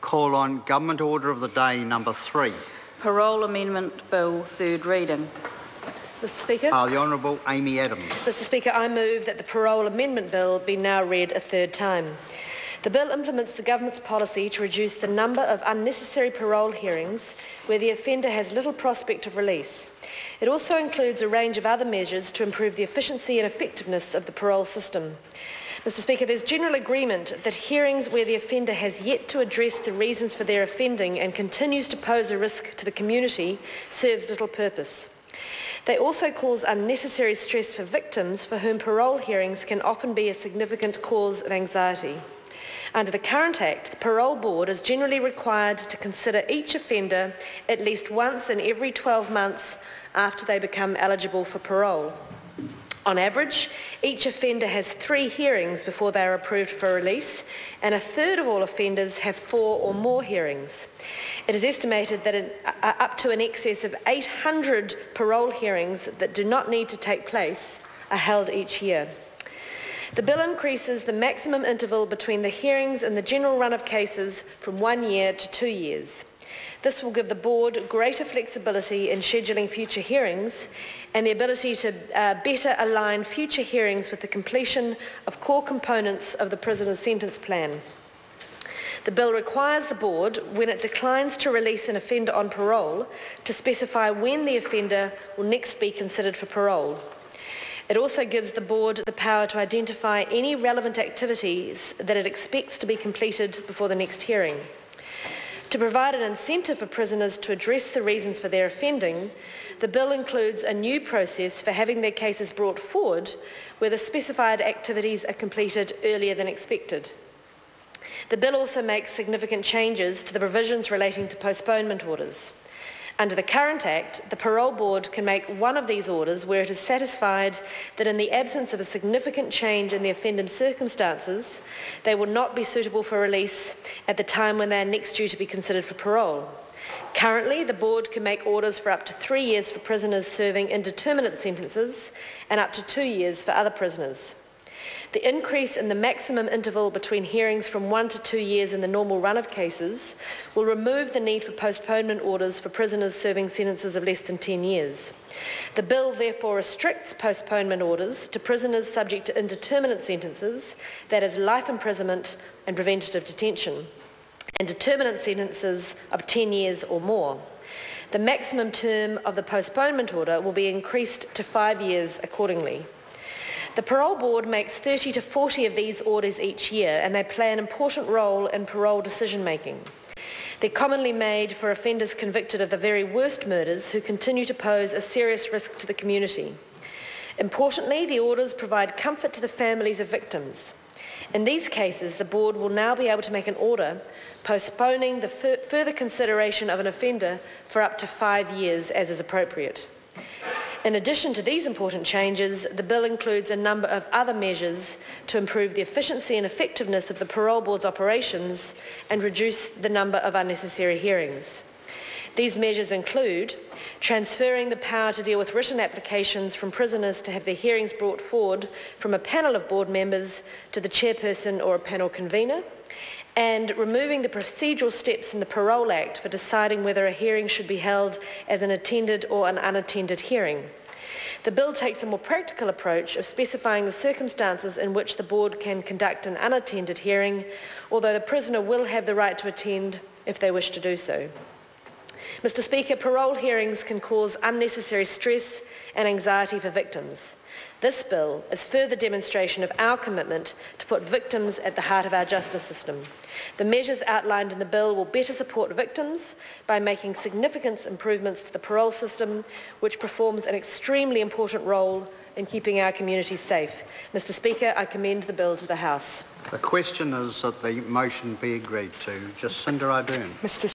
Call on Government Order of the Day number 3. Parole Amendment Bill, third reading. Mr Speaker. The Honourable Amy Adams. Mr Speaker, I move that the Parole Amendment Bill be now read a third time. The bill implements the Government's policy to reduce the number of unnecessary parole hearings where the offender has little prospect of release. It also includes a range of other measures to improve the efficiency and effectiveness of the parole system. Mr Speaker, there's general agreement that hearings where the offender has yet to address the reasons for their offending and continues to pose a risk to the community serves little purpose. They also cause unnecessary stress for victims for whom parole hearings can often be a significant cause of anxiety. Under the current Act, the Parole Board is generally required to consider each offender at least once in every 12 months after they become eligible for parole. On average, each offender has 3 hearings before they are approved for release, and a third of all offenders have 4 or more hearings. It is estimated that up to in excess of 800 parole hearings that do not need to take place are held each year. The bill increases the maximum interval between the hearings and the general run of cases from 1 year to 2 years. This will give the Board greater flexibility in scheduling future hearings and the ability to better align future hearings with the completion of core components of the prisoner's sentence plan. The bill requires the Board, when it declines to release an offender on parole, to specify when the offender will next be considered for parole. It also gives the Board the power to identify any relevant activities that it expects to be completed before the next hearing. To provide an incentive for prisoners to address the reasons for their offending, the bill includes a new process for having their cases brought forward where the specified activities are completed earlier than expected. The bill also makes significant changes to the provisions relating to postponement orders. Under the current Act, the Parole Board can make one of these orders where it is satisfied that in the absence of a significant change in the offender's circumstances, they will not be suitable for release at the time when they are next due to be considered for parole. Currently, the Board can make orders for up to 3 years for prisoners serving indeterminate sentences and up to 2 years for other prisoners. The increase in the maximum interval between hearings from 1 to 2 years in the normal run of cases will remove the need for postponement orders for prisoners serving sentences of less than 10 years. The bill therefore restricts postponement orders to prisoners subject to indeterminate sentences, that is life imprisonment and preventative detention, and determinate sentences of 10 years or more. The maximum term of the postponement order will be increased to 5 years accordingly. The Parole Board makes 30 to 40 of these orders each year, and they play an important role in parole decision-making. They're commonly made for offenders convicted of the very worst murders who continue to pose a serious risk to the community. Importantly, the orders provide comfort to the families of victims. In these cases, the Board will now be able to make an order postponing the further consideration of an offender for up to 5 years as is appropriate. In addition to these important changes, the bill includes a number of other measures to improve the efficiency and effectiveness of the Parole Board's operations and reduce the number of unnecessary hearings. These measures include transferring the power to deal with written applications from prisoners to have their hearings brought forward from a panel of board members to the chairperson or a panel convener, and removing the procedural steps in the Parole Act for deciding whether a hearing should be held as an attended or an unattended hearing. The bill takes a more practical approach of specifying the circumstances in which the Board can conduct an unattended hearing, although the prisoner will have the right to attend if they wish to do so. Mr Speaker, parole hearings can cause unnecessary stress and anxiety for victims. This bill is further demonstration of our commitment to put victims at the heart of our justice system. The measures outlined in the bill will better support victims by making significant improvements to the parole system, which performs an extremely important role in keeping our communities safe. Mr Speaker, I commend the bill to the House. The question is that the motion be agreed to. Jacinda Ardern. Mr